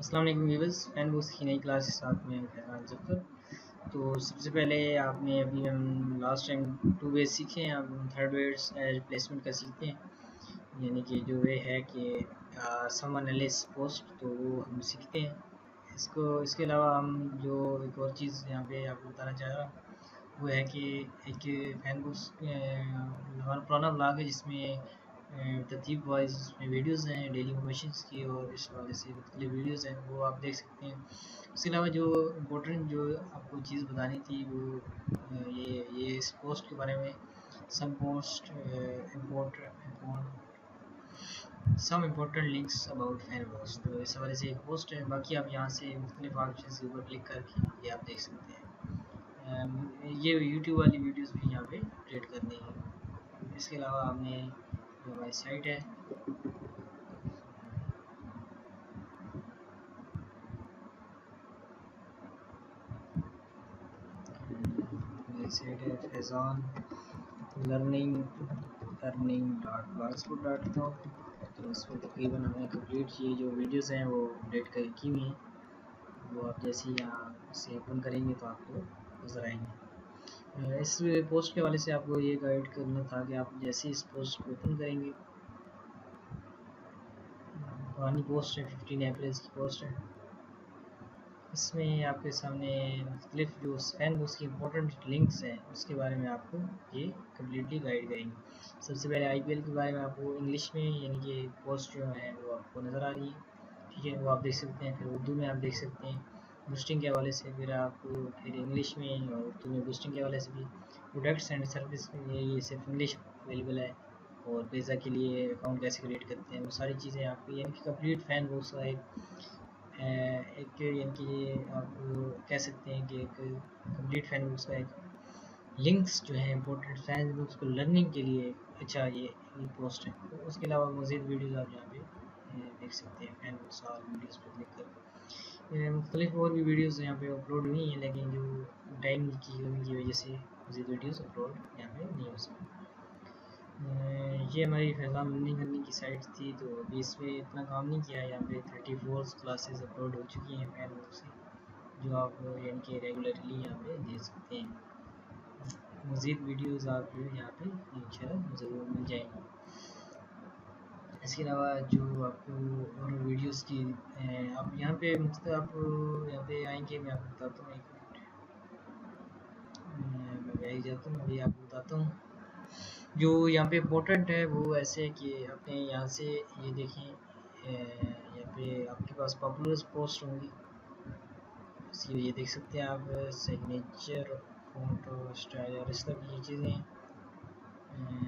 अस्सलाम वालेकुम viewers, fan books की नई क्लास के साथ में फैज़ान ज़फ़र। तो सबसे पहले आपने अभी हम लास्ट टाइम 2 वेज सीखे हैं, अब हम थर्ड वेज रिप्लेसमेंट का सीखते हैं। यानी कि जो वे है कि समवन एल्स पोस्ट, तो वो हम सीखते हैं। इसके अलावा हम जो एक और चीज़ यहाँ पे आपको बताना चाह रहा हूँ वो है कि एक फैन बुक्स हमारा पुराना ब्लॉग है जिसमें तरतीब वाइज उसमें वीडियोज़ हैं डेली इन्फॉर्मेशन की, और इस वाले से मुख्तलिफ वीडियोज़ हैं वो आप देख सकते हैं। उसके अलावा जो इम्पोर्टेंट जो आपको चीज़ बतानी थी वो ये इस पोस्ट के बारे में, some post some important links about fan box. तो इस हवाले से एक पोस्ट है, बाकी आप यहाँ से मुख्तलिफ ऑप्शन के ऊपर क्लिक करके ये आप देख सकते हैं। ये यूट्यूब वाली वीडियोज़ भी यहाँ पे अपडेट करनी है। इसके अलावा हमने जो हमारी साइट है साइट है फैज़ान लर्निंग.blogspot.com। तो इसमें तकरीबन हमने कंप्लीट ये जो वीडियोस हैं वो अपडेट की हुई हैं। वो आप जैसे ही यहाँ से ओपन करेंगे तो आपको नज़र आएंगे। इस पोस्ट के हवाले से आपको ये गाइड करना था कि आप जैसे इस पोस्ट को ओपन करेंगे, पुरानी पोस्ट है 15 अप्रैल की पोस्ट है, इसमें आपके सामने मुख्तलिफ जो फैन बुक्स की इंपॉर्टेंट लिंक्स हैं उसके बारे में आपको ये कम्प्लीटली गाइड करेंगे। सबसे पहले आईपीएल के बारे में आपको इंग्लिश में यानी कि पोस्ट जो है वो आपको नज़र आ रही है, ठीक है, वो आप देख सकते हैं। फिर उर्दू में आप देख सकते हैं बूस्टिंग के हवाले से, फिर आपको फिर इंग्लिश में और उर्दू में बूस्टिंग के हवाले से भी। प्रोडक्ट्स एंड सर्विस के लिए ये सिर्फ इंग्लिश अवेलेबल है, और पिज़्ज़ा के लिए अकाउंट कैसे क्रिएट करते हैं वो सारी चीज़ें आपको यानी कि कंप्लीट फैन बुक्स का एक यानी कि आप कह सकते हैं कि एक कंप्लीट फैन बुक्स का एक लिंक्स जो है इंपॉर्टेंट फैन बुक्स को लर्निंग के लिए अच्छा ये पोस्ट है। तो उसके अलावा मज़ीद वीडियोज़ आप यहाँ पे देख सकते हैं फैन बुक्स और वीडियोज़ पर क्लिक कर मुख्तलिफ और भी वीडियोज़ यहाँ पे अपलोड हुई हैं, लेकिन जो टाइम की कमी की वजह से मज़ीद वीडियोज़ अपलोड यहाँ पे नहीं हो सकती। ये हमारी फैज़ान लर्निंग करने की साइट थी, तो अभी इसमें इतना काम नहीं किया है। यहाँ पे 34 क्लासेस अपलोड हो चुकी हैं फैन बुक से, जो आप यानी कि रेगुलरली यहाँ पे देख सकते हैं। मज़ीद वीडियोज़ आप यहाँ पे इंशाल्लाह ज़रूर मिल जाएंगी। इसके अलावा जो आपको और वीडियोस की आप यहाँ पे आप यहाँ पे आएंगे, मैं आपको बताता हूँ। एक मिनट मैं बैग जाता हूँ, अभी आपको बताता हूँ जो यहाँ पे इम्पोर्टेंट है वो ऐसे है कि अपने यहाँ से ये देखें, यहाँ पे आपके पास पॉपुलर पोस्ट होंगी, इसकी ये देख सकते हैं आप, सिग्नेचर फोटो स्टाइल और इस तरह की चीज़ें हैं।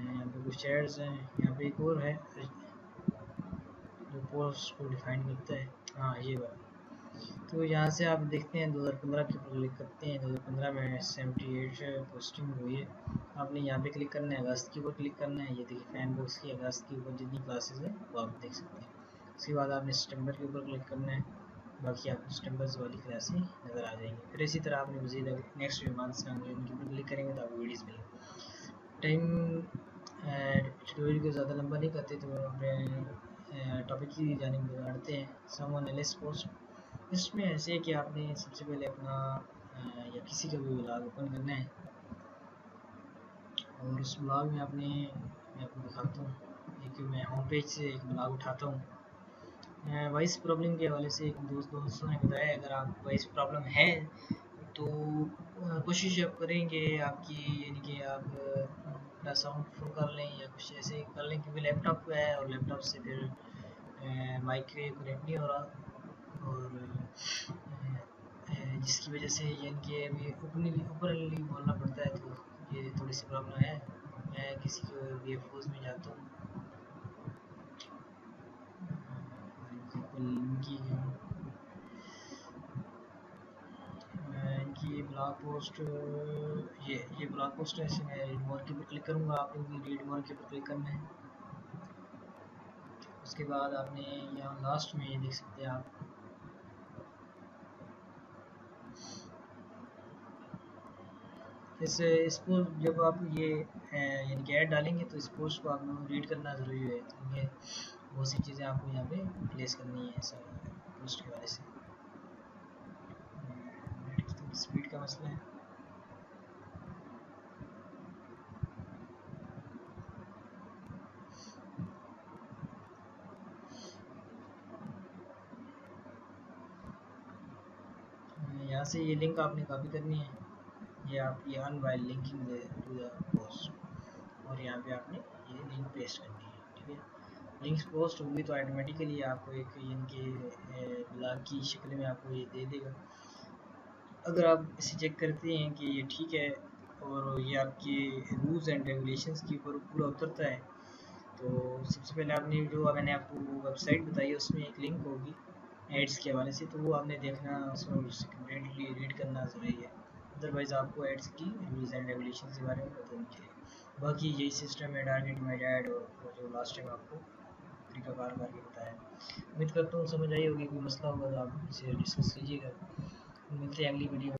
यहाँ पे कुछ एड्स हैं, यहाँ पे एक और है जो पोस्ट को डिफाइन करता है, हाँ ये वाला। तो यहाँ से आप देखते हैं 2015 के ऊपर क्लिक करते हैं, 2015 में 78 पोस्टिंग हुई है। आपने यहाँ पे क्लिक करना है, अगस्त के ऊपर क्लिक करना है। ये देखिए फैन बॉक्स की अगस्त के ऊपर जितनी क्लासेस है वो आप देख सकते हैं। उसके बाद आपने सितंबर के ऊपर क्लिक करना है, बाकी आपको सितंबर वाली क्लासें नज़र आ जाएंगी। फिर इसी तरह आपने मज़ीद नेक्स्ट मंथ में उनके ऊपर क्लिक करेंगे तो आपको वीडियोज़ मिलेंगे। टाइम ट्यूटोरियल को ज़्यादा लंबा नहीं करते तो अपने टॉपिक की जानिब बढ़ते हैं। समवन एल्स पोस्ट, इसमें ऐसे है कि आपने सबसे पहले अपना या किसी का भी ब्लॉग ओपन करना है, और उस ब्लॉग में आपने, मैं आपको दिखाता हूँ, एक मैं होम पेज से एक ब्लॉग उठाता हूँ। वॉइस प्रॉब्लम के हवाले से एक दोस्तों ने बताया, अगर आप वॉइस प्रॉब्लम है तो कोशिश आप करेंगे आपकी यानी कि आप अपना साउंड फुल कर लें या कुछ ऐसे कर लें, क्योंकि लैपटॉप पे है और लैपटॉप से फिर माइक कनेक्ट नहीं हो रहा, और जिसकी वजह से यानी कि अभी ऊपरली बोलना पड़ता है, तो ये थोड़ी सी प्रॉब्लम है। मैं किसी को वी फोर्स में जाता हूँ, इनकी ब्लॉग पोस्ट, ये ब्लॉग पोस्ट है, मैं रीड मोर के ऊपर क्लिक करूँगा। आप लोग रीड मोर के ऊपर क्लिक करना है। उसके बाद आपने यहाँ लास्ट में ये देख सकते हैं आप, इसको जब आप ये यानी कि ऐड डालेंगे तो इस पोस्ट को आपको रीड करना ज़रूरी है, क्योंकि बहुत सी चीज़ें आपको यहाँ पे प्लेस करनी है, पोस्ट के हवाले से। स्पीड का मसला है। यहाँ से ये लिंक आपने कॉपी करनी है, ये आपकी an while linking to the post, और यहाँ पे आपने ये लिंक पेस्ट करनी है। ठीक है, लिंक्स पोस्ट होगी तो ऑटोमेटिकली आपको एक इनके ब्लॉग की शक्ल में आपको ये दे देगा। अगर आप इसे चेक करते हैं कि ये ठीक है और ये आपके रूल्स एंड रेगुलेशंस के ऊपर पूरा उतरता है, तो सबसे पहले आपने जो मैंने आपको वेबसाइट बताई है उसमें एक लिंक होगी एड्स के हवाले से, तो वो आपने देखना, उसमें कंप्लीटली रीड करना ज़रूरी है, अदरवाइज़ आपको एड्स की रूल्स एंड रेगुलेशन के बारे में पता नहीं चलेगा। बाकी यही सिस्टम है टारगेट माई ऐड, और जो लास्ट टाइम आपको तरीकाकार करके बताया। उम्मीद करता हूँ समझ आई होगी, कोई मसला होगा तो आप इसे डिस्कस कीजिएगा। मिलते हैं अगली वीडियो।